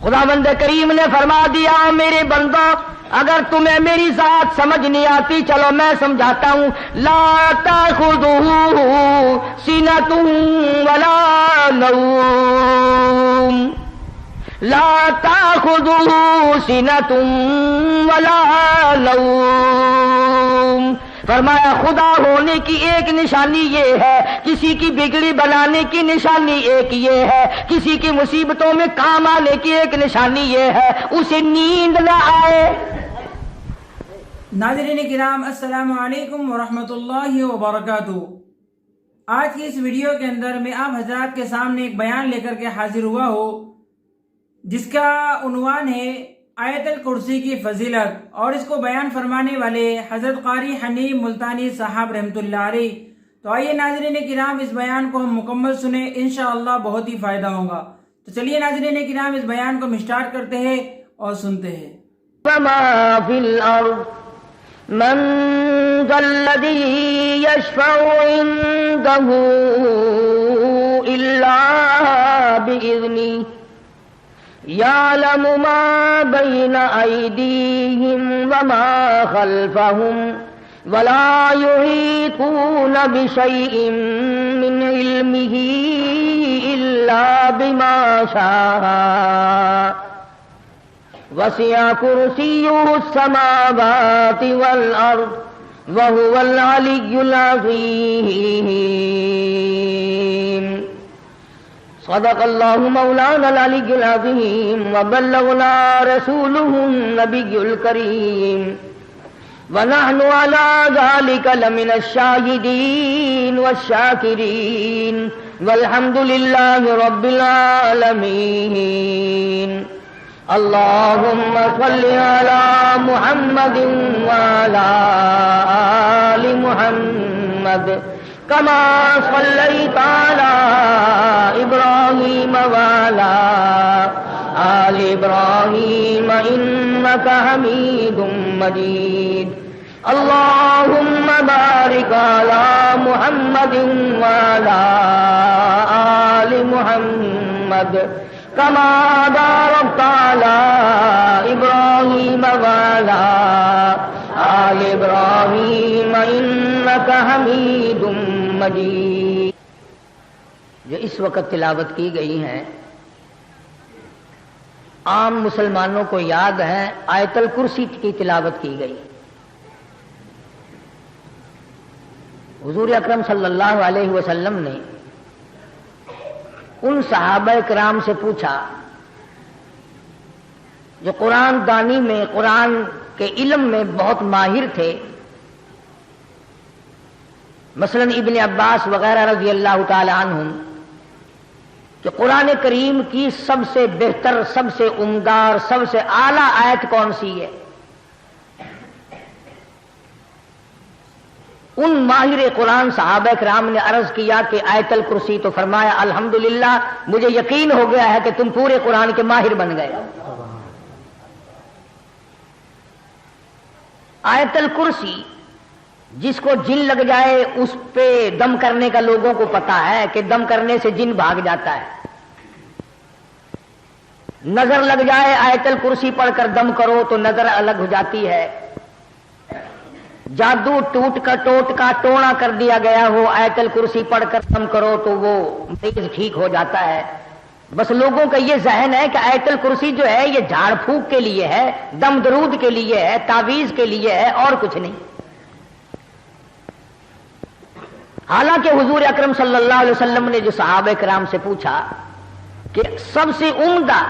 خداوند کریم نے فرما دیا میرے بندو اگر تمہیں میری ذات سمجھ نہیں آتی چلو میں سمجھاتا ہوں. لا تاخذہ سنۃ ولا نوم لا تاخذہ سنۃ ولا نوم. فرمایا خدا ہونے کی ایک نشانی یہ ہے, کسی کی بگڑی بنانے کی نشانی ایک یہ ہے, کسی کی مصیبتوں میں کام آنے کی ایک نشانی یہ ہے اسے نیند نہ آئے. ناظرین کرام السلام علیکم ورحمۃ اللہ وبرکاتہ. آج کی اس ویڈیو کے اندر میں آپ حضرات کے سامنے ایک بیان لے کر کے حاضر ہوا ہوں جس کا عنوان ہے آیت الکرسی کی فضیلت, اور اس کو بیان فرمانے والے حضرت قاری حنیف ملتانی صاحب رحمۃ اللہ علیہ. تو آئیے ناظرین کرام اس بیان کو ہم مکمل سنیں, انشاءاللہ بہت ہی فائدہ ہوگا. تو چلیے ناظرین کرام اس بیان کو ہم اسٹارٹ کرتے ہیں اور سنتے ہیں. وما فی الارض من ذا الذی یشفع عنده الا بإذنہ يعلم ما بين أيديهم وما خلفهم ولا يحيطون بشيء من علمه إلا بما شاء وسع كرسيه السماوات والأرض وهو العلي العظيم. صدق اللہ مولانا العلی العظیم وبلغنا رسوله النبی الکریم ونحن على ذلك لمن الشاہدین والشاکرین والحمد للہ رب العالمین. اللهم صل على محمد وعلى آل محمد كما صليت على إبراهيم وعلى آل إبراهيم إنك حميد مجيد. اللهم بارك على محمد وعلى آل محمد كما باركت على إبراهيم وعلى آل إبراهيم إنك حميد مجيد. جو اس وقت تلاوت کی گئی ہیں عام مسلمانوں کو یاد ہے, آیت الکرسی کی تلاوت کی گئی. حضور اکرم صلی اللہ علیہ وسلم نے ان صحابہ کرام سے پوچھا جو قرآن دانی میں, قرآن کے علم میں بہت ماہر تھے, مثلا ابن عباس وغیرہ رضی اللہ تعالی عنہم, کہ قرآن کریم کی سب سے بہتر, سب سے عمدہ اور سب سے اعلیٰ آیت کون سی ہے؟ ان ماہر قرآن صحابہ کرام نے عرض کیا کہ آیت الکرسی. تو فرمایا الحمدللہ مجھے یقین ہو گیا ہے کہ تم پورے قرآن کے ماہر بن گئے. آیت الکرسی جس کو جن لگ جائے اس پہ دم کرنے کا لوگوں کو پتا ہے کہ دم کرنے سے جن بھاگ جاتا ہے. نظر لگ جائے آیت الکرسی پڑھ کر دم کرو تو نظر الگ ہو جاتی ہے. جادو ٹوٹ کا ٹوٹ کا ٹونا کر دیا گیا ہو, آیت الکرسی پڑھ کر دم کرو تو وہ مریض ٹھیک ہو جاتا ہے. بس لوگوں کا یہ ذہن ہے کہ آیت الکرسی جو ہے یہ جھاڑ پھونک کے لیے ہے, دم درود کے لیے ہے, تعویذ کے لیے ہے, اور کچھ نہیں. حالانکہ حضور اکرم صلی اللہ علیہ وسلم نے جو صحابہ کرام سے پوچھا کہ سب سے عمدہ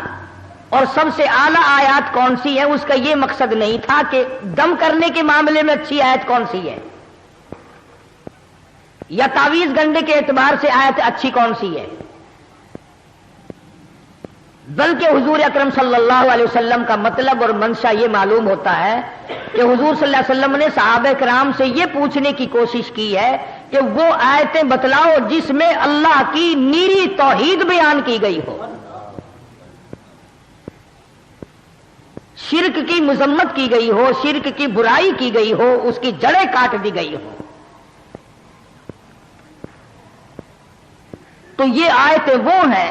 اور سب سے اعلیٰ آیات کون سی ہے, اس کا یہ مقصد نہیں تھا کہ دم کرنے کے معاملے میں اچھی آیت کون سی ہے یا تعویذ گنڈے کے اعتبار سے آیت اچھی کون سی ہے, بلکہ حضور اکرم صلی اللہ علیہ وسلم کا مطلب اور منشا یہ معلوم ہوتا ہے کہ حضور صلی اللہ علیہ وسلم نے صحابہ کرام سے یہ پوچھنے کی کوشش کی ہے کہ وہ آیتیں بتلاؤ جس میں اللہ کی نیری توحید بیان کی گئی ہو, شرک کی مذمت کی گئی ہو, شرک کی برائی کی گئی ہو, اس کی جڑیں کاٹ دی گئی ہو. تو یہ آیتیں وہ ہیں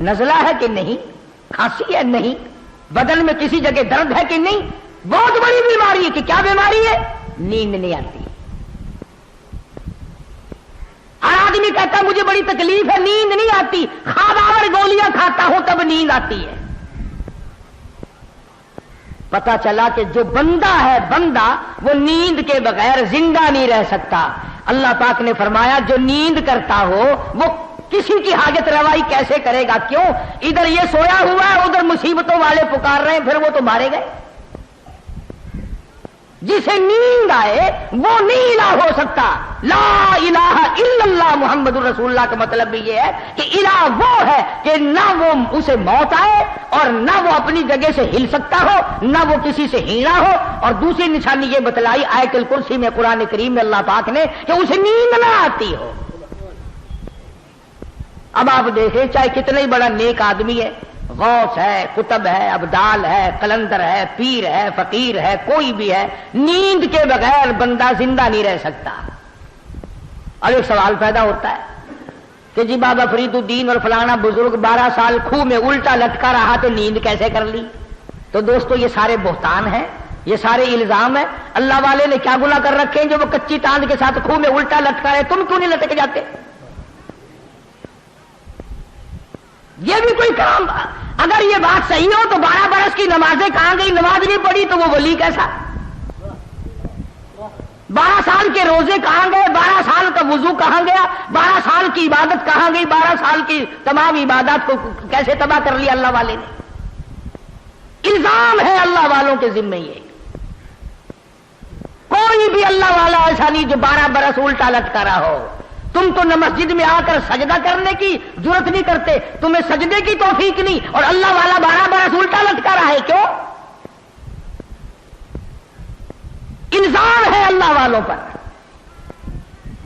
نزلہ ہے کہ نہیں, کھانسی ہے نہیں, بدن میں کسی جگہ درد ہے کہ نہیں, بہت بڑی بیماری ہے. کہ کیا بیماری ہے؟ نیند نہیں آتی. ہر آدمی کہتا ہے مجھے بڑی تکلیف ہے, نیند نہیں آتی. خواب آور گولیاں کھاتا ہوں تب نیند آتی ہے. پتا چلا کہ جو بندہ ہے, بندہ وہ نیند کے بغیر زندہ نہیں رہ سکتا. اللہ پاک نے فرمایا جو نیند کرتا ہو وہ کسی کی حاجت روائی کیسے کرے گا؟ کیوں؟ ادھر یہ سویا ہوا ہے, ادھر مصیبتوں والے پکار رہے ہیں, پھر وہ تو مارے گئے. جسے نیند آئے وہ نہیں الہ ہو سکتا. لا الہ الا اللہ محمد الرسول اللہ کا مطلب بھی یہ ہے کہ الہ وہ ہے کہ نہ وہ اسے موت آئے اور نہ وہ اپنی جگہ سے ہل سکتا ہو, نہ وہ کسی سے ہیلا ہو. اور دوسری نشانی یہ بتلائی آیت الکرسی میں, قرآن کریم میں اللہ پاک نے, کہ اسے نیند نہ آتی ہو. اب آپ دیکھیں چاہے کتنا ہی بڑا نیک آدمی ہے, غوث ہے, قطب ہے, ابدال ہے, قلندر ہے, پیر ہے, فقیر ہے, کوئی بھی ہے, نیند کے بغیر بندہ زندہ نہیں رہ سکتا. اب ایک سوال پیدا ہوتا ہے کہ جی بابا فرید الدین اور فلانا بزرگ 12 سال کھوہ میں الٹا لٹکا رہا تو نیند کیسے کر لی؟ تو دوستو یہ سارے بہتان ہیں, یہ سارے الزام ہیں. اللہ والے نے کیا گناہ کر رکھے ہیں جو وہ کچی تاند کے ساتھ کھوہ میں الٹا لٹکا رہے؟ تم کیوں نہیں لٹک جاتے؟ یہ بھی کوئی کام. اگر یہ بات صحیح ہو تو 12 برس کی نمازیں کہاں گئی؟ نماز نہیں پڑھی تو وہ ولی کیسا؟ 12 سال کے روزے کہاں گئے؟ 12 سال کا وضو کہاں گیا؟ 12 سال کی عبادت کہاں گئی؟ 12 سال کی تمام عبادات کو کیسے تباہ کر لیا اللہ والے نے؟ الزام ہے اللہ والوں کے ذمہ. یہ کوئی بھی اللہ والا ایسا نہیں جو 12 برس الٹا لٹکا رہا ہو. تم تو نہ مسجد میں آ کر سجدہ کرنے کی ضرورت نہیں کرتے, تمہیں سجدے کی توفیق نہیں, اور اللہ والا 12 برس الٹا لٹکا رہا ہے. کیوں؟ الزام ہے اللہ والوں پر.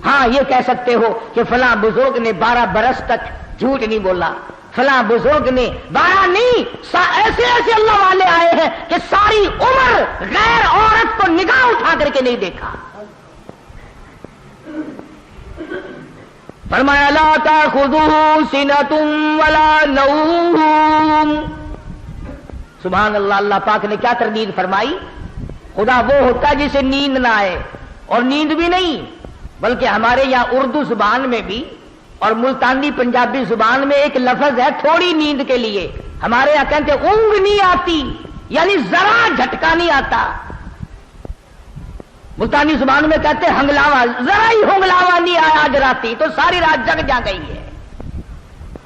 ہاں یہ کہہ سکتے ہو کہ فلاں بزرگ نے 12 برس تک جھوٹ نہیں بولا, فلاں بزرگ نے 12 نہیں, ایسے ایسے اللہ والے آئے ہیں کہ ساری عمر غیر عورت کو نگاہ اٹھا کر کے نہیں دیکھا. فرمایا لا تأخذوه سنة ولا نوم. سبحان اللہ. اللہ پاک نے کیا تردید فرمائی؟ خدا وہ ہوتا ہے جسے نیند نہ آئے, اور نیند بھی نہیں بلکہ ہمارے یہاں اردو زبان میں بھی اور ملتانی پنجابی زبان میں ایک لفظ ہے تھوڑی نیند کے لیے. ہمارے یہاں کہتے اونگ نہیں آتی, یعنی ذرا جھٹکا نہیں آتا. ملتانی زبان میں کہتے ہنگلاوا, ذرا ہی ہنگلاوا نہیں آیا آج راتی تو ساری رات جگ جا گئی ہے.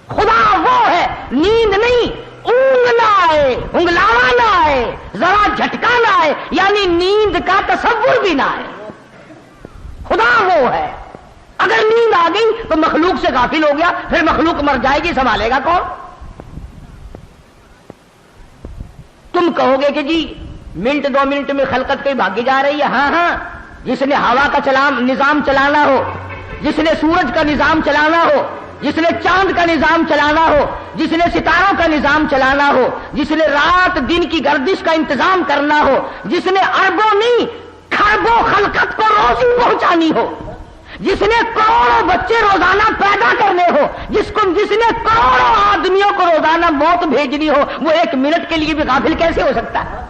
خدا وہ ہے, نیند نہیں, اونگ نہ آئے, ہنگلاوا نہ آئے, ذرا جھٹکا نہ آئے, یعنی نیند کا تصور بھی نہ آئے. خدا وہ ہے. اگر نیند آ گئی تو مخلوق سے غافل ہو گیا, پھر مخلوق مر جائے گی, سنبھالے گا کون؟ تم کہو گے کہ جی منٹ 2 منٹ میں خلقت کہیں بھاگی جا رہی ہے. ہاں ہاں, جس نے ہوا کا نظام چلانا ہو, جس نے سورج کا نظام چلانا ہو, جس نے چاند کا نظام چلانا ہو, جس نے ستاروں کا نظام چلانا ہو, جس نے رات دن کی گردش کا انتظام کرنا ہو, جس نے اربوں نہیں کھربوں خلقت کو روزی پہنچانی ہو, جس نے کروڑوں بچے روزانہ پیدا کرنے ہو, جس نے کروڑوں آدمیوں کو روزانہ موت بھیجنی ہو, وہ 1 منٹ کے لیے بھی غافل کیسے ہو سکتا ہے؟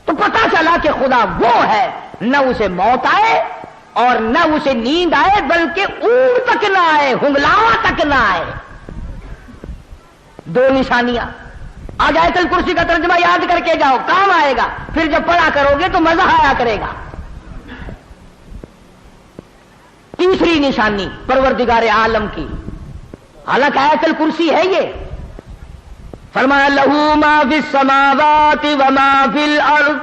تو پتا چلا کہ خدا وہ ہے, نہ اسے موت آئے اور نہ اسے نیند آئے, بلکہ اونگ تک نہ آئے, ہنگلاوا تک نہ آئے. 2 نشانیاں. آج آیت الکرسی کا ترجمہ یاد کر کے جاؤ, کام آئے گا. پھر جب پڑھا کرو گے تو مزہ آیا کرے گا. تیسری نشانی پروردگار عالم کی, حالانکہ آیت الکرسی ہے یہ. فرمایا لہو ما فی السماوات وما فی الارض,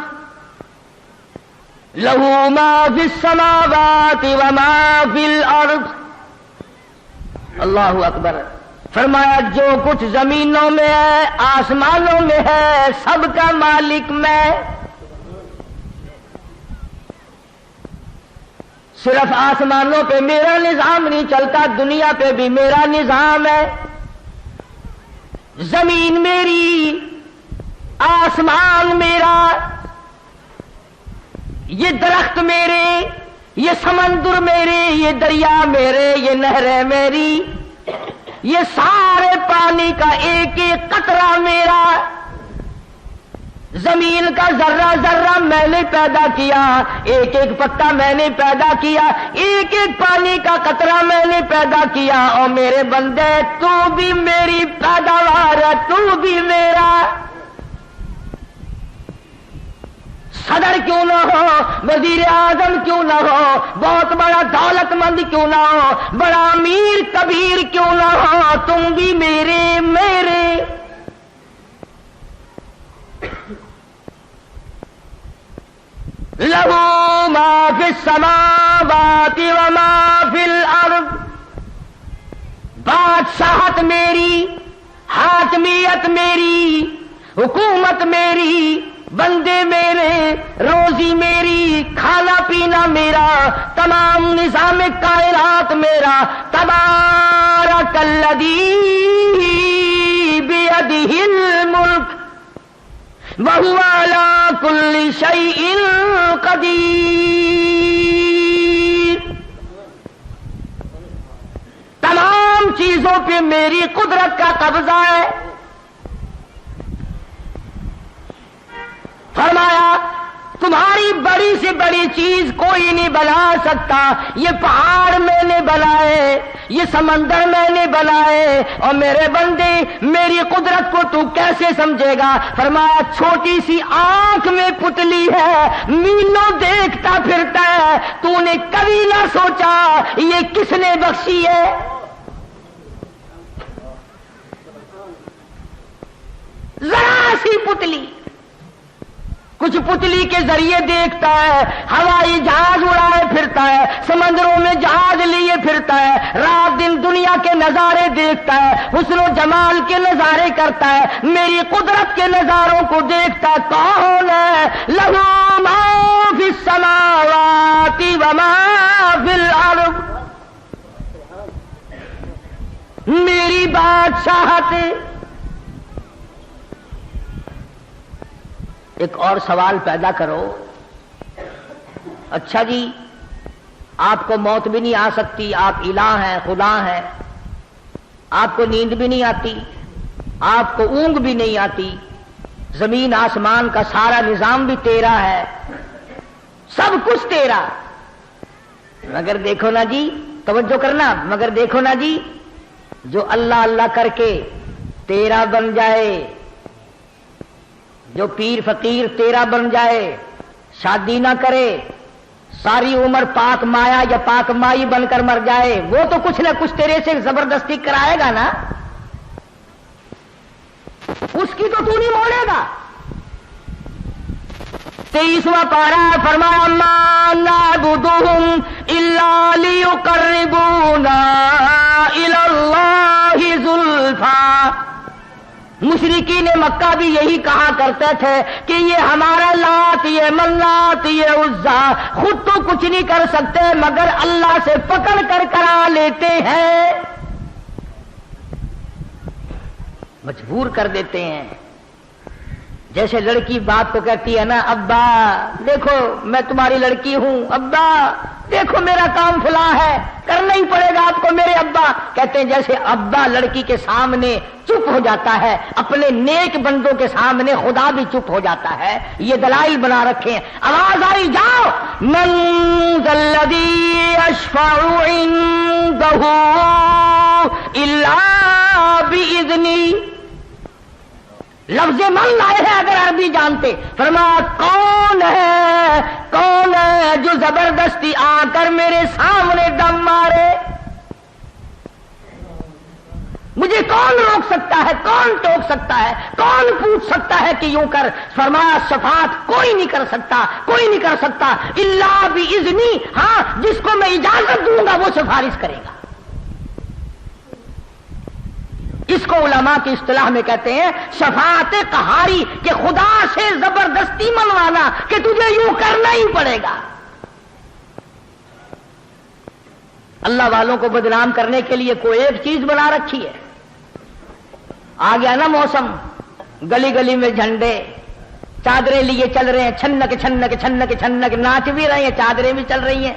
لہو ما فی السماوات وما فی الارض. اللہ اکبر. فرمایا جو کچھ زمینوں میں ہے, آسمانوں میں ہے, سب کا مالک میں. صرف آسمانوں پہ میرا نظام نہیں چلتا, دنیا پہ بھی میرا نظام ہے. زمین میری, آسمان میرا, یہ درخت میرے, یہ سمندر میرے، یہ دریا میرے، یہ نہریں میری، یہ سارے پانی کا ایک ایک قطرہ میرا، زمین کا ذرہ ذرہ میں نے پیدا کیا، ایک ایک پتا میں نے پیدا کیا، ایک ایک پانی کا قطرہ میں نے پیدا کیا۔ اور میرے بندے تو بھی میری پیداوار ہے، تو بھی میرا۔ صدر کیوں نہ ہو، وزیر اعظم کیوں نہ ہو، بہت بڑا دولت مند کیوں نہ ہو، بڑا امیر کبیر کیوں نہ ہو، تم بھی میرے میرے۔ لہو ما فی السماوات وما فی الارض، بادشاہت میری، حاکمیت میری، حکومت میری، بندے میرے، روزی میری، کھانا پینا میرا، تمام نظام کائنات میرا۔ تبارک الذی بیدہ الملک وہو علی کل شیء قدیر۔ تمام چیزوں پہ میری قدرت کا قبضہ ہے۔ فرمایا تمہاری بڑی سے بڑی چیز کوئی نہیں بنا سکتا، یہ پہاڑ میں نے بنائے، یہ سمندر میں نے بنائے، اور میرے بندے میری قدرت کو تو کیسے سمجھے گا؟ فرمایا چھوٹی سی آنکھ میں پتلی ہے، میلوں دیکھتا پھرتا ہے، تو نے کبھی نہ سوچا یہ کس نے بخشی ہے؟ ذرا سی پتلی، کچھ پتلی کے ذریعے دیکھتا ہے، ہوائی جہاز اڑائے پھرتا ہے، سمندروں میں جہاز لیے پھرتا ہے، رات دن دنیا کے نظارے دیکھتا ہے، حسن و جمال کے نظارے کرتا ہے، میری قدرت کے نظاروں کو دیکھتا ہے۔ کون ہے؟ لہو ما فی السماوات وما فی الارض، میری بادشاہت۔ ایک اور سوال پیدا کرو، اچھا جی آپ کو موت بھی نہیں آ سکتی، آپ الہ ہیں، خدا ہیں، آپ کو نیند بھی نہیں آتی، آپ کو اونگ بھی نہیں آتی، زمین آسمان کا سارا نظام بھی تیرا ہے، سب کچھ تیرا، مگر دیکھو نا جی، توجہ کرنا، مگر دیکھو نا جی، جو اللہ اللہ کر کے تیرا بن جائے، جو پیر فقیر تیرا بن جائے، شادی نہ کرے، ساری عمر پاک مایا یا پاک مائی بن کر مر جائے، وہ تو کچھ نہ کچھ تیرے سے زبردستی کرائے گا نا، اس کی تو نہیں موڑے گا۔ 23واں پارہ فرمایا ما نعبدهم الا لیقربونا الی اللہ زلفا۔ مشرکین مکہ بھی یہی کہا کرتے تھے کہ یہ ہمارا لات، یہ منات، یہ عزا خود تو کچھ نہیں کر سکتے مگر اللہ سے پکڑ کر کرا لیتے ہیں، مجبور کر دیتے ہیں۔ جیسے لڑکی باپ کو کہتی ہے نا، ابا دیکھو میں تمہاری لڑکی ہوں، ابا دیکھو میرا کام فلاں ہے، کرنا ہی پڑے گا آپ کو میرے ابا۔ کہتے ہیں جیسے ابا لڑکی کے سامنے چپ ہو جاتا ہے، اپنے نیک بندوں کے سامنے خدا بھی چپ ہو جاتا ہے۔ یہ دلائل بنا رکھے ہیں۔ آواز آئی جاؤ، من ذا الذی یشفع عنده الا باذنہ۔ لفظ من لائے ہیں اگر عربی جانتے، فرمایا کون ہے جو زبردستی آ کر میرے سامنے دم مارے؟ مجھے کون روک سکتا ہے، کون ٹوک سکتا ہے، کون پوچھ سکتا ہے کہ یوں کر؟ فرمایا شفاعت کوئی نہیں کر سکتا، کوئی نہیں کر سکتا الا باذنی، ہاں جس کو میں اجازت دوں گا وہ سفارش کرے گا۔ اس کو علماء کی اصطلاح میں کہتے ہیں شفاعت قہاری، کہ خدا سے زبردستی منوانا کہ تجھے یوں کرنا ہی پڑے گا۔ اللہ والوں کو بدنام کرنے کے لیے کوئی ایک چیز بنا رکھی ہے۔ آ گیا نا موسم، گلی گلی میں جھنڈے، چادریں لیے چل رہے ہیں، چھنک چھنک چھنک چھنک، ناچ بھی رہے ہیں، چادریں بھی چل رہی ہیں۔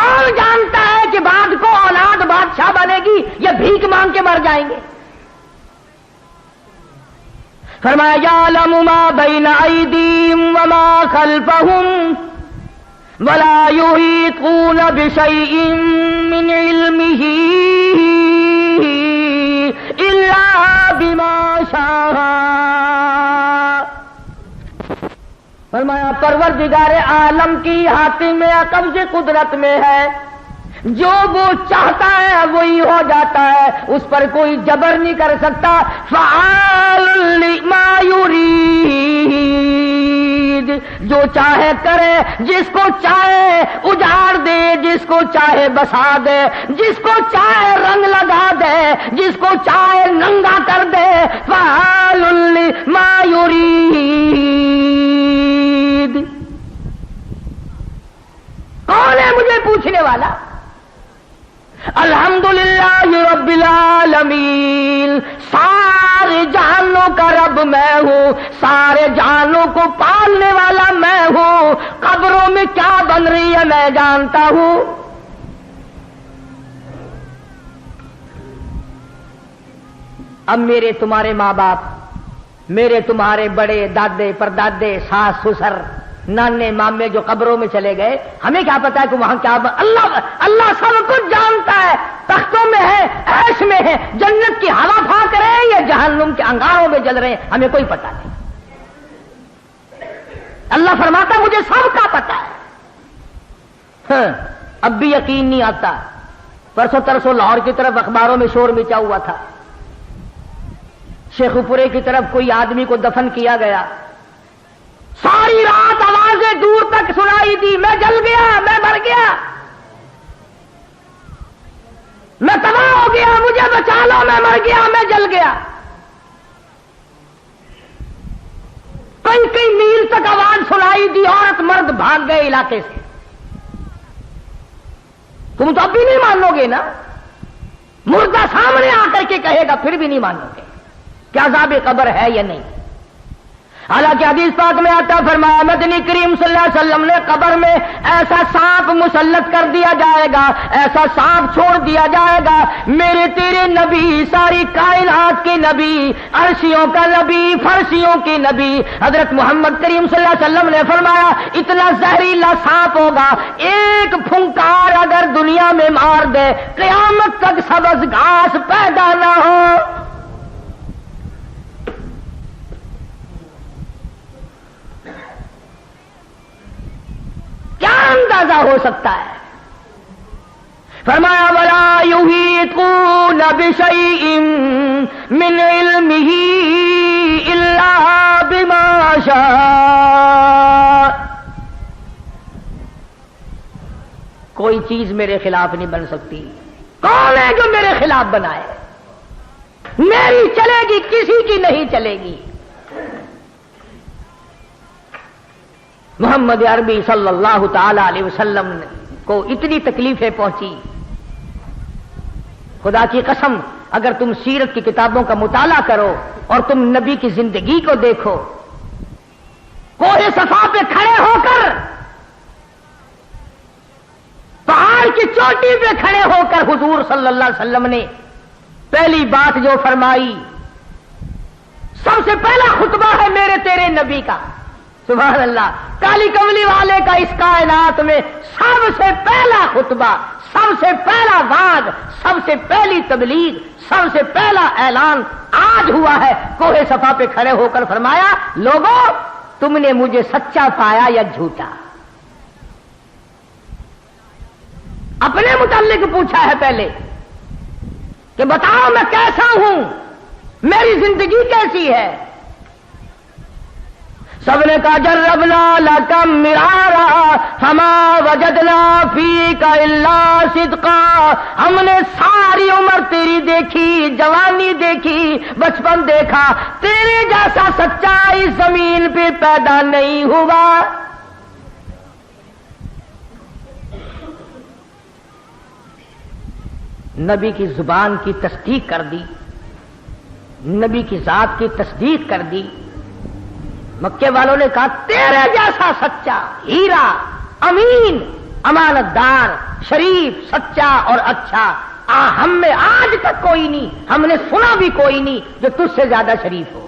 کون جانتا ہے کہ بعد کو اولاد بادشاہ بنے گی یا بھیک مانگ کے مر جائیں گے؟ فرمایا یعلم ما بین ایدیہم وما خلفہم ولا یحیطون بشیء من علمہ الا بما شاء. فرمایا پروردگار عالم کی حاتم میں قبض قدرت میں ہے، جو وہ چاہتا ہے وہی ہو جاتا ہے، اس پر کوئی جبر نہیں کر سکتا. فعال لما یرید، جو چاہے کرے، جس کو چاہے اجاڑ دے، جس کو چاہے بسا دے، جس کو چاہے رنگ لگا دے، جس کو چاہے ننگا کر دے. فعال لما یرید. کون ہے مجھے پوچھنے والا؟ الحمدللہ رب العالمین. سارے جہانوں کا رب میں ہوں، سارے جہانوں کو پالنے والا میں ہوں. قبروں میں کیا بن رہی ہے میں جانتا ہوں. اب میرے تمہارے ماں باپ، میرے تمہارے بڑے دادے پردادے، ساس سسر، نانے مامے جو قبروں میں چلے گئے، ہمیں کیا پتا ہے کہ وہاں کیا اللہ سب کچھ جانتا ہے. تختوں میں ہے، عیش میں ہے، جنت کی ہوا پھونک رہے ہیں یا جہنم کے انگاروں میں جل رہے ہیں، ہمیں کوئی پتا نہیں. اللہ فرماتا مجھے سب کا پتا ہے. اب بھی یقین نہیں آتا. پرسوں ترسوں لاہور کی طرف اخباروں میں شور مچا ہوا تھا، شیخ پورے کی طرف کوئی آدمی کو دفن کیا گیا. ساری رات آوازیں دور تک سنائی دی، میں جل گیا، میں مر گیا، میں تباہ ہو گیا، مجھے بچا لو، میں مر گیا، میں جل گیا. کئی میل تک آواز سنائی دی، عورت مرد بھاگ گئے علاقے سے. تم تو اب بھی نہیں مانو گے نا، مردہ سامنے آ کر کے کہے گا پھر بھی نہیں مانو گے کیا عذاب قبر ہے یا نہیں. حالانکہ حدیث پاک میں آتا فرمایا مدنی کریم صلی اللہ علیہ وسلم نے قبر میں ایسا سانپ مسلط کر دیا جائے گا، ایسا سانپ چھوڑ دیا جائے گا. میرے تیرے نبی، ساری کائنات کے نبی، عرشیوں کا نبی، فرشیوں کے نبی حضرت محمد کریم صلی اللہ علیہ وسلم نے فرمایا اتنا زہریلا سانپ ہوگا، ایک پھنکار اگر دنیا میں مار دے قیامت تک سبز گھاس پیدا نہ ہو. کیا اندازہ ہو سکتا ہے؟ فرمایا ولا یحیطون بشیء من علمہ الا بما شاء. کوئی چیز میرے خلاف نہیں بن سکتی. کون ہے جو میرے خلاف بنائے؟ میری چلے گی، کسی کی نہیں چلے گی. محمد عربی صلی اللہ تعالی علیہ وسلم کو اتنی تکلیفیں پہنچی. خدا کی قسم اگر تم سیرت کی کتابوں کا مطالعہ کرو اور تم نبی کی زندگی کو دیکھو، کوہ صفا پہ کھڑے ہو کر، پہاڑ کی چوٹی پہ کھڑے ہو کر حضور صلی اللہ علیہ وسلم نے پہلی بات جو فرمائی، سب سے پہلا خطبہ ہے میرے تیرے نبی کا. سبحان اللہ. کالی کملی والے کا اس کائنات میں سب سے پہلا خطبہ، سب سے پہلا وعظ، سب سے پہلی تبلیغ، سب سے پہلا اعلان آج ہوا ہے. کوہ صفا پہ کھڑے ہو کر فرمایا لوگوں تم نے مجھے سچا پایا یا جھوٹا؟ اپنے متعلق پوچھا ہے پہلے کہ بتاؤ میں کیسا ہوں، میری زندگی کیسی ہے. سب نے کہا جربنا لکم مرارا فما وجدنا فیک الا صدقا. ہم نے ساری عمر تیری دیکھی، جوانی دیکھی، بچپن دیکھا، تیرے جیسا سچا اس زمین پہ پیدا نہیں ہوا. نبی کی زبان کی تصدیق کر دی، نبی کی ذات کی تصدیق کر دی. مکے والوں نے کہا تیرے جیسا سچا، ہیرا، امین، امانت دار، شریف سچا اور اچھا ہم میں آج تک کوئی نہیں، ہم نے سنا بھی کوئی نہیں جو تجھ سے زیادہ شریف ہو۔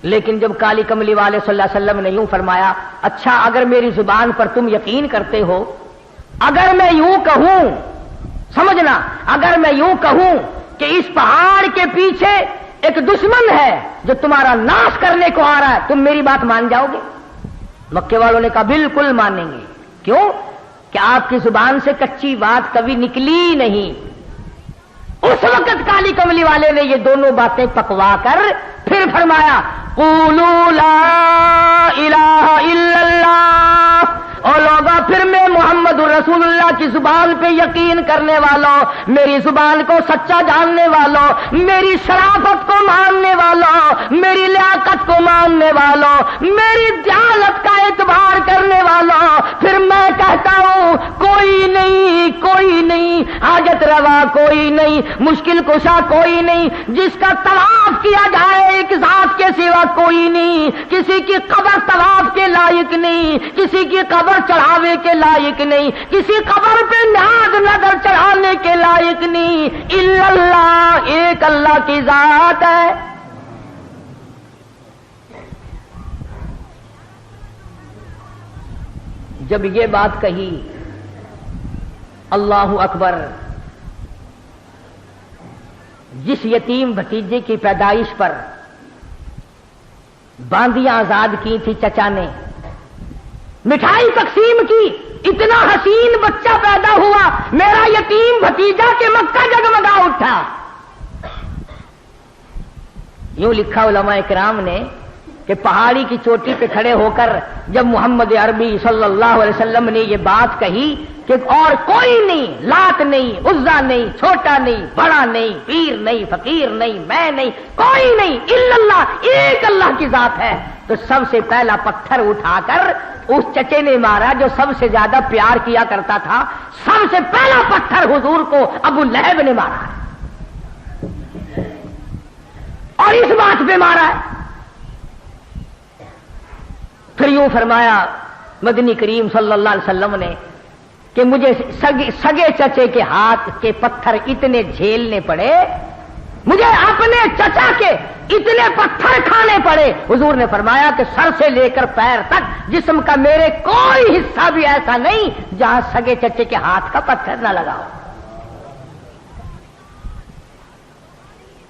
لیکن جب کالی کملی والے صلی اللہ علیہ وسلم نے یوں فرمایا، اچھا اگر میری زبان پر تم یقین کرتے ہو، اگر میں یوں کہوں، سمجھنا، اگر میں یوں کہوں کہ اس پہاڑ کے پیچھے ایک دشمن ہے جو تمہارا ناش کرنے کو آ رہا ہے، تم میری بات مان جاؤ گے؟ مکے والوں نے کہا بالکل مانیں گے۔ کیوں؟ کہ آپ کی زبان سے کچی بات کبھی نکلی نہیں۔ اس وقت کالی کملی والے نے یہ دونوں باتیں پکوا کر پھر فرمایا، قولوا لا الہ الا اللہ، اور لوگا پھر میں محمد رسول اللہ کی زبان پہ یقین کرنے والوں، میری زبان کو سچا جاننے والوں، میری شرافت کو ماننے والوں، میری لیاقت کو ماننے والوں، میری جہالت کا اعتبار کرنے والوں، پھر میں کہتا ہوں کوئی نہیں، کوئی نہیں، حاجت روا کوئی نہیں، مشکل کشا کوئی نہیں، جس کا طواف کیا جائے ایک ذات کے سوا کوئی نہیں، کسی کی قبر طواف کے لائق نہیں، کسی کی قبر چڑھاوے کے لائق نہیں، کسی قبر پہ نیاز نظر چڑھانے کے لائق نہیں، الا اللہ، ایک اللہ کی ذات ہے۔ جب یہ بات کہی، اللہ اکبر، جس یتیم بھتیجے کی پیدائش پر باندیاں آزاد کی تھی چچا نے، مٹھائی تقسیم کی، اتنا حسین بچہ پیدا ہوا میرا یتیم بھتیجا کہ مکہ جگمگا اٹھا۔ یوں لکھا علماء کرام نے کہ پہاڑی کی چوٹی پہ کھڑے ہو کر جب محمد عربی صلی اللہ علیہ وسلم نے یہ بات کہی کہ اور کوئی نہیں، لات نہیں، عزا نہیں، چھوٹا نہیں، بڑا نہیں، پیر نہیں، فقیر نہیں، میں نہیں، کوئی نہیں، الا اللہ، ایک اللہ کی ذات ہے، تو سب سے پہلا پتھر اٹھا کر اس چچے نے مارا جو سب سے زیادہ پیار کیا کرتا تھا۔ سب سے پہلا پتھر حضور کو ابو لہب نے مارا ہے، اور اس بات پہ مارا ہے۔ پھر یوں فرمایا مدنی کریم صلی اللہ علیہ وسلم نے کہ مجھے سگے چچے کے ہاتھ کے پتھر اتنے جھیلنے پڑے، مجھے اپنے چچا کے اتنے پتھر کھانے پڑے۔ حضور نے فرمایا کہ سر سے لے کر پیر تک جسم کا میرے کوئی حصہ بھی ایسا نہیں جہاں سگے چچے کے ہاتھ کا پتھر نہ لگا ہو۔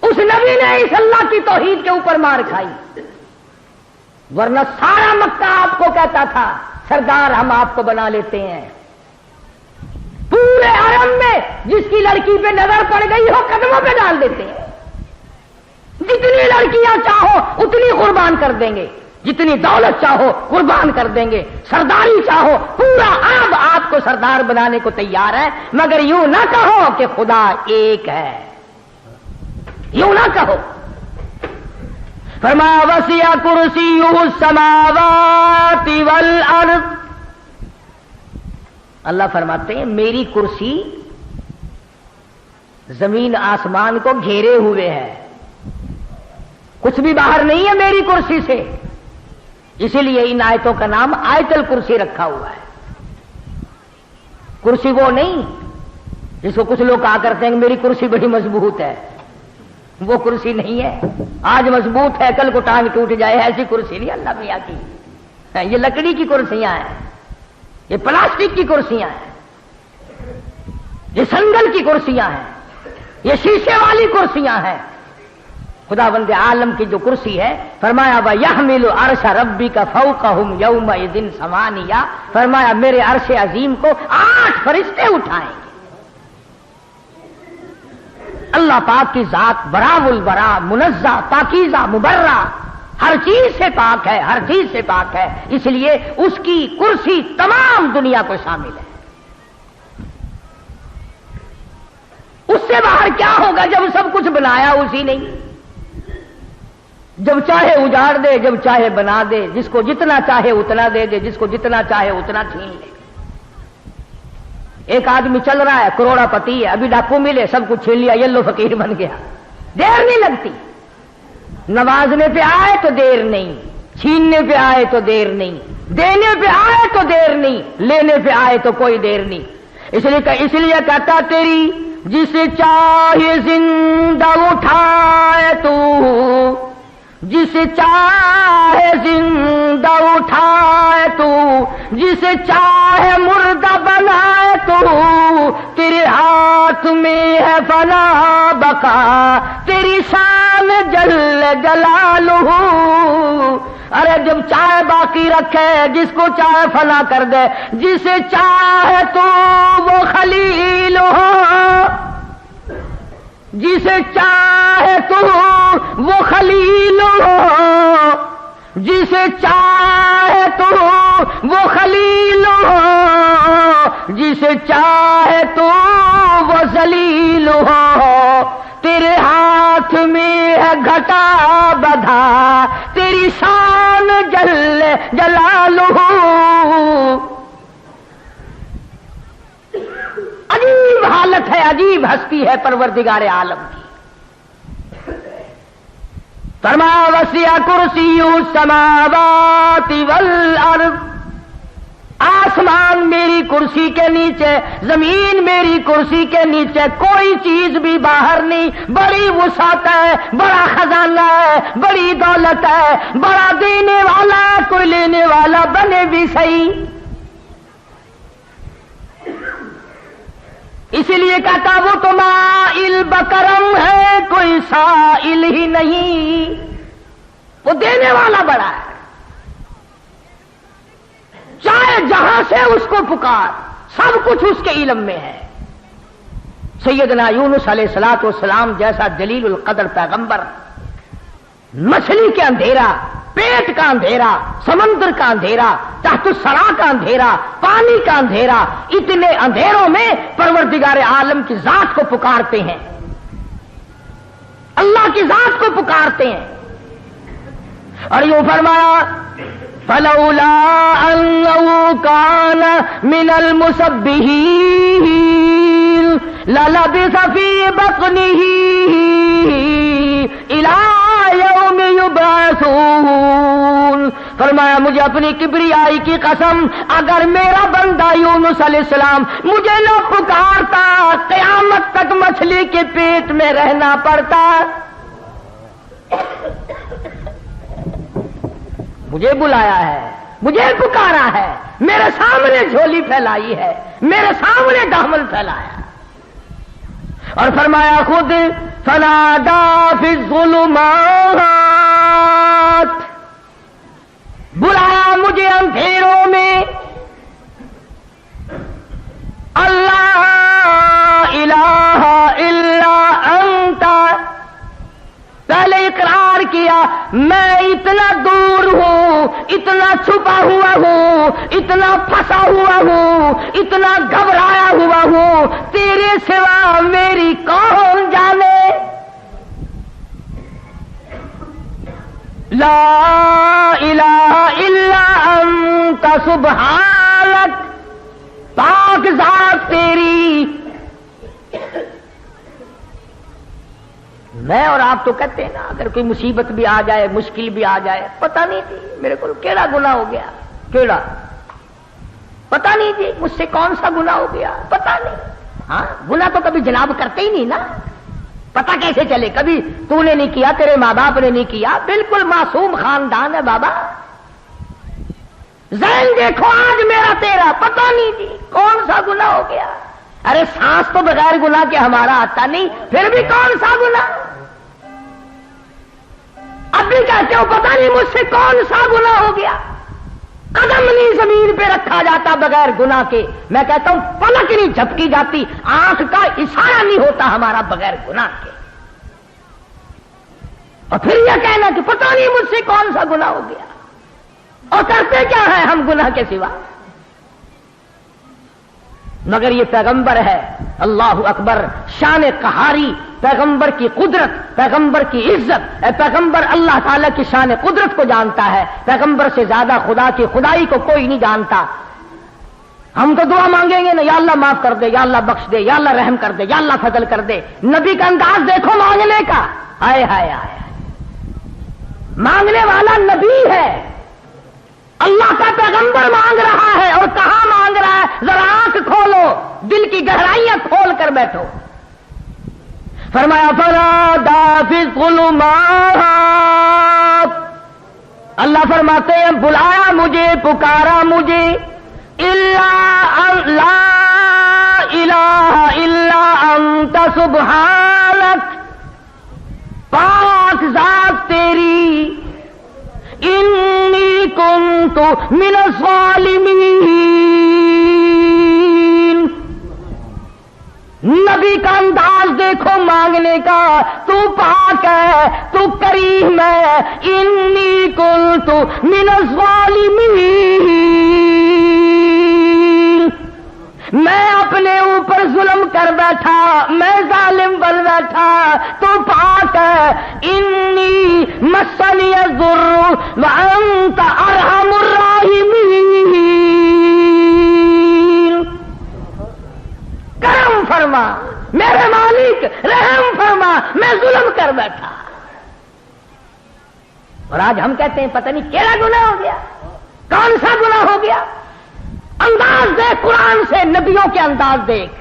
اس نبی نے اس اللہ کی توحید کے اوپر مار کھائی، ورنہ سارا مکہ آپ کو کہتا تھا سردار ہم آپ کو بنا لیتے ہیں۔ پورے حرم میں جس کی لڑکی پہ نظر پڑ گئی ہو قدموں پہ ڈال دیتے ہیں، جتنی لڑکیاں چاہو اتنی قربان کر دیں گے، جتنی دولت چاہو قربان کر دیں گے، سرداری چاہو پورا عرب آپ کو سردار بنانے کو تیار ہے، مگر یوں نہ کہو کہ خدا ایک ہے، یوں نہ کہو۔ فرمایا وسع کرسیہ السماوات والارض، اللہ فرماتے ہیں میری کرسی زمین آسمان کو گھیرے ہوئے ہے، کچھ بھی باہر نہیں ہے میری کرسی سے، اسی لیے ان آیتوں کا نام آیت الکرسی رکھا ہوا ہے۔ کرسی وہ نہیں جس کو کچھ لوگ کہا کرتے ہیں کہ میری کرسی بڑی مضبوط ہے، وہ کرسی نہیں ہے، آج مضبوط ہے کل کو ٹانگ ٹوٹ جائے، ایسی کرسی نہیں اللہ میاں کی، یہ لکڑی کی کرسیاں ہیں، یہ پلاسٹک کی کرسیاں ہیں، یہ سنگل کی کرسیاں ہیں، یہ شیشے والی کرسیاں ہیں۔ خداوند عالم کی جو کرسی ہے، فرمایا وَيَحْمِلُ عَرْشَ رَبِّكَ فَوْقَهُمْ يَوْمَئِذٍ ثَمَانِيَةٌ، فرمایا میرے عرش عظیم کو 8 فرشتے اٹھائیں گے۔ اللہ پاک کی ذات برا البرا، منزہ، پاکیزہ، مبرہ، ہر چیز سے پاک ہے، ہر چیز سے پاک ہے، اس لیے اس کی کرسی تمام دنیا کو شامل ہے۔ اس سے باہر کیا ہوگا جب سب کچھ بنایا اسی نہیں، جب چاہے اجاڑ دے، جب چاہے بنا دے، جس کو جتنا چاہے اتنا دے دے، جس کو جتنا چاہے اتنا چھین لے۔ ایک آدمی چل رہا ہے کروڑا پتی ہے، ابھی ڈاکو ملے سب کچھ چھین لیا، یلو فقیر بن گیا، دیر نہیں لگتی، نوازنے پہ آئے تو دیر نہیں، چھیننے پہ آئے تو دیر نہیں، دینے پہ آئے تو دیر نہیں، لینے پہ آئے تو کوئی دیر نہیں۔ اس لیے کہتا تیری جسے چاہے زندہ اٹھائے تو، جسے چاہے زندہ اٹھائے تو، جسے چاہے مردہ بنائے تو، تیرے ہاتھ میں ہے فنا بقا، تیری شان جل جلالہ۔ ارے جب چاہے باقی رکھے، جس کو چاہے فنا کر دے، جسے چاہے تو وہ خلیل ہو، جسے چاہے تو وہ خلیل ہو، جسے چاہے تو وہ خلیل ہو، جسے چاہے تو وہ ذلیل ہو۔ تیرے ہاتھ میں ہے گھٹا بدھا، تیری شان جل جلالہ۔ عجیب حالت ہے، عجیب ہستی ہے پروردگار عالم کی۔ فرمایا وسع کرسی السماوات والارض، آسمان میری کرسی کے نیچے، زمین میری کرسی کے نیچے، کوئی چیز بھی باہر نہیں۔ بڑی وسعت ہے، بڑا خزانہ ہے، بڑی دولت ہے، بڑا دینے والا، کوئی لینے والا بنے بھی صحیح۔ اسی لیے کہتا وہ تو مائل بکرم ہے، کوئی سائل ہی نہیں، وہ دینے والا بڑا ہے۔ چاہے جہاں سے اس کو پکار، سب کچھ اس کے علم میں ہے۔ سیدنا یونس علیہ الصلوۃ والسلام جیسا جلیل القدر پیغمبر، مچھلی کے اندھیرا، پیٹ کا اندھیرا، سمندر کا اندھیرا، تحت الثرى کا اندھیرا، پانی کا اندھیرا، اتنے اندھیروں میں پروردگار عالم کی ذات کو پکارتے ہیں، اللہ کی ذات کو پکارتے ہیں۔ اور یوں فرمایا فلولا انه كان من المسبحين للبث في بطنه الى يوم يبعثون۔ فرمایا مجھے اپنی کبریائی کی قسم، اگر میرا بندہ یونس علیہ السلام مجھے نہ پکارتا، قیامت تک مچھلی کے پیٹ میں رہنا پڑتا۔ مجھے بلایا ہے، مجھے پکارا ہے، میرے سامنے جھولی پھیلائی ہے، میرے سامنے دامن پھیلایا، اور فرمایا خود فنادا فی الظلمات، بلایا مجھے اندھیروں میں، اللہ الہ الا انت، پہلے اقرار کیا میں اتنا دور ہوں، اتنا چھپا ہوا ہوں، اتنا پھنسا ہوا ہوں، اتنا گھبرایا ہوا ہوں، تیرے سوا میری کون جانے۔ لا الہ الا انت سبحانک، پاک ذات تیری۔ میں اور آپ تو کہتے ہیں نا، اگر کوئی مصیبت بھی آ جائے، مشکل بھی آ جائے، پتہ نہیں تھی میرے کو کیڑا گناہ ہو گیا، کیڑا پتہ نہیں تھی مجھ سے کون سا گناہ ہو گیا، پتہ نہیں۔ ہاں گناہ تو کبھی جناب کرتے ہی نہیں نا، پتہ کیسے چلے؟ کبھی تو نے نہیں کیا، تیرے ماں باپ نے نہیں کیا، بالکل معصوم خاندان ہے بابا۔ ذہن دیکھو آج میرا تیرا، پتہ نہیں تھی کون سا گناہ ہو گیا۔ ارے سانس تو بغیر گناہ کے ہمارا آتا نہیں، پھر بھی کون سا گناہ؟ اب بھی کہتے ہو پتہ نہیں مجھ سے کون سا گناہ ہو گیا۔ قدم نہیں زمین پہ رکھا جاتا بغیر گناہ کے، میں کہتا ہوں پلک نہیں جھپکی جاتی، آنکھ کا اشارہ نہیں ہوتا ہمارا بغیر گناہ کے۔ اور پھر یہ کہنا کہ پتہ نہیں مجھ سے کون سا گناہ ہو گیا، اور کرتے کیا ہے ہم گناہ کے سوا؟ مگر یہ پیغمبر ہے، اللہ اکبر، شان قہاری، پیغمبر کی قدرت، پیغمبر کی عزت، پیغمبر اللہ تعالیٰ کی شان قدرت کو جانتا ہے، پیغمبر سے زیادہ خدا کی خدائی کو کوئی نہیں جانتا۔ ہم تو دعا مانگیں گے نا، یا اللہ معاف کر دے، یا اللہ بخش دے، یا اللہ رحم کر دے، یا اللہ فضل کر دے۔ نبی کا انداز دیکھو مانگنے کا، ہائے ہائے ہائے، مانگنے والا نبی ہے، اللہ کا پیغمبر مانگ رہا ہے، اور کہاں مانگ رہا ہے؟ ذرا آنکھ کھولو، دل کی گہرائیاں کھول کر بیٹھو۔ فرمایا فنادى في الظلمات، اللہ فرماتے ہیں بلایا مجھے، پکارا مجھے، لا الہ الا انت سبحانک، پاک ذات تیری، انی کنت من الظالمین۔ نبی کا انداز دیکھو مانگنے کا، تو پاک ہے، تو کریم ہے، انی کنت من الظالمین، میں اپنے اوپر ظلم کر بیٹھا، میں ظالم بن بیٹھا، تو پاک ہے، انی مسنی الضر وانت ارحم الراحمین، کرم فرما میرے مالک، رحم فرما، میں ظلم کر بیٹھا۔ اور آج ہم کہتے ہیں پتہ نہیں کیڑا گناہ ہو گیا، کون سا گناہ ہو گیا؟ انداز دیکھ قرآن سے، نبیوں کے انداز دیکھ۔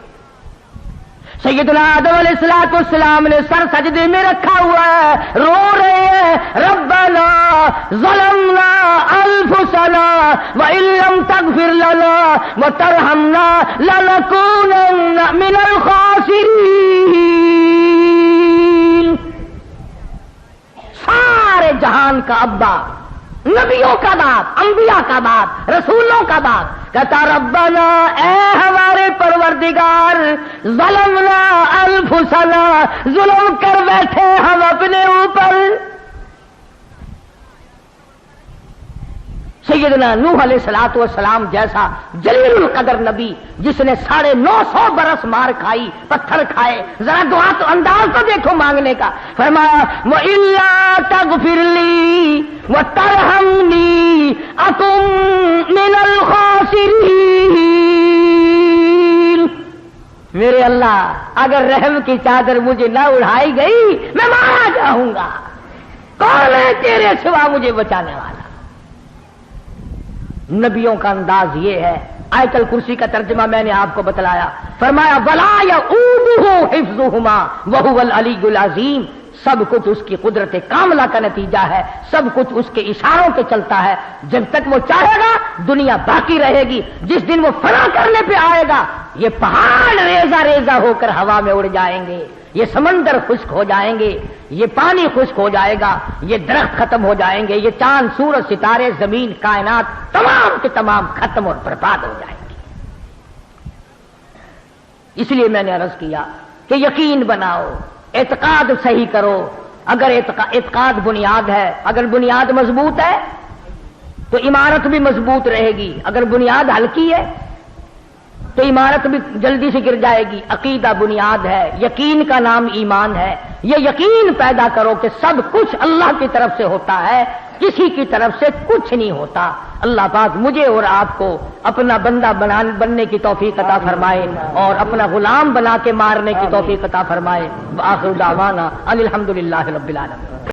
سیدنا آدم علیہ السلام نے سر سجدے میں رکھا ہوا ہے، رو رہے ہیں ربنا ظلمنا انفسنا وان لم تغفر لنا وترحمنا لنكونن من الخاسرین۔ سارے جہان کا ابا، نبیوں کا باپ، انبیاء کا باپ، رسولوں کا باپ کہتا ربنا، اے ہمارے پروردگار، ظلمنا انفسنا، ظلم کر بیٹھے ہم اپنے اوپر۔ سیدنا نوح علیہ السلام جیسا جلیل القدر نبی، جس نے 950 برس مار کھائی، پتھر کھائے، ذرا دعا تو انداز تو دیکھو مانگنے کا۔ فرمایا وَإِلَّا تَغْفِرْ لِي وَتَرْحَمْنِي أَكُن مِّنَ الْخَاسِرِينَ، میرے اللہ اگر رحم کی چادر مجھے نہ اڑائی گئی میں مارا جاؤں گا، کون ہے تیرے سوا مجھے بچانے والا؟ نبیوں کا انداز یہ ہے۔ آیت الکرسی کا ترجمہ میں نے آپ کو بتلایا، فرمایا وَلَا يَئُودُهُ حِفْظُهُمَا وَهُوَ الْعَلِيُّ الْعَظِيمُ، سب کچھ اس کی قدرت کاملہ کا نتیجہ ہے، سب کچھ اس کے اشاروں پہ چلتا ہے۔ جب تک وہ چاہے گا دنیا باقی رہے گی، جس دن وہ فنا کرنے پہ آئے گا یہ پہاڑ ریزہ ریزہ ہو کر ہوا میں اڑ جائیں گے، یہ سمندر خشک ہو جائیں گے، یہ پانی خشک ہو جائے گا، یہ درخت ختم ہو جائیں گے، یہ چاند سورج ستارے زمین کائنات تمام کے تمام ختم اور برباد ہو جائیں گے۔ اس لیے میں نے عرض کیا کہ یقین بناؤ، اعتقاد صحیح کرو۔ اگر اعتقاد بنیاد ہے، اگر بنیاد مضبوط ہے تو عمارت بھی مضبوط رہے گی، اگر بنیاد ہلکی ہے تو عمارت بھی جلدی سے گر جائے گی۔ عقیدہ بنیاد ہے، یقین کا نام ایمان ہے۔ یہ یقین پیدا کرو کہ سب کچھ اللہ کی طرف سے ہوتا ہے، کسی کی طرف سے کچھ نہیں ہوتا۔ اللہ پاک مجھے اور آپ کو اپنا بندہ بننے کی توفیق عطا فرمائے اور اپنا غلام بنا کے مارنے کی توفیق عطا فرمائے۔ وآخر دعوانا ان الحمد للہ رب العالمین۔